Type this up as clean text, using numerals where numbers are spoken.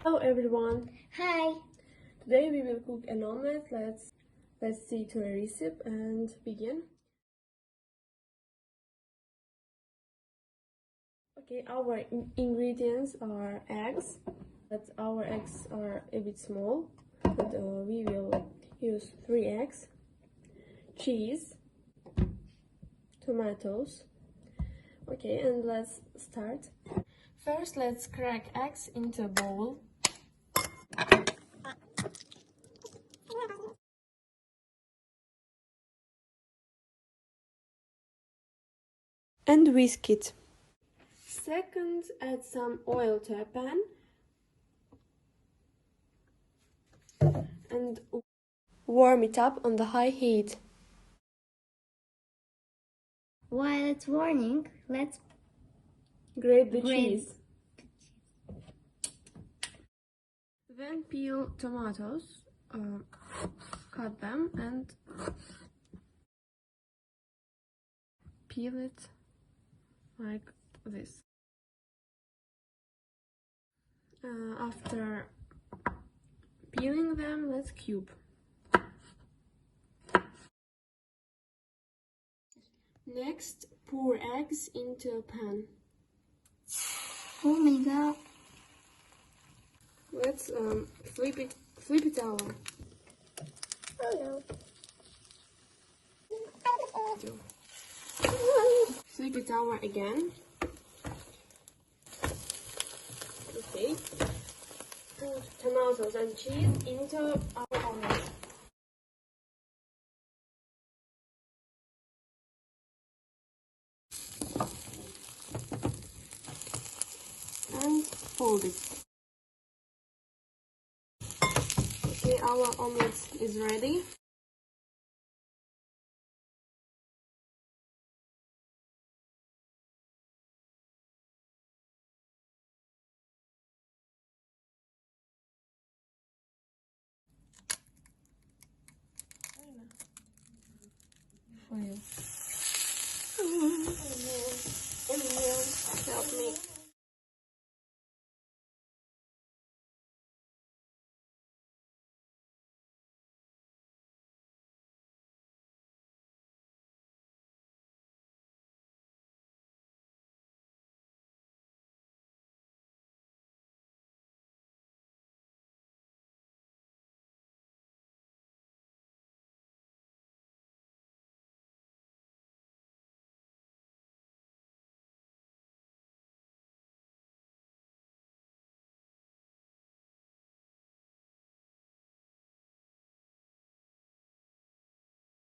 Hello everyone. Hi. Today we will cook an omelette. Let's see to a recipe and begin. Okay, our ingredients are eggs, but our eggs are a bit small, but we will use 3 eggs, cheese, tomatoes. Okay, and let's start. First, let's crack eggs into a bowl. And whisk it. Second, add some oil to a pan and warm it up on the high heat. While it's warming, let's Grate the cheese. Then peel tomatoes, cut them and peel it like this. After peeling them, let's cube. Next, pour eggs into a pan. Oh my god. Let's flip it over. Hello. Flip it over again. Okay. Put tomatoes and cheese into our omelette. And fold it. Okay, our omelette is ready. For you. Help me.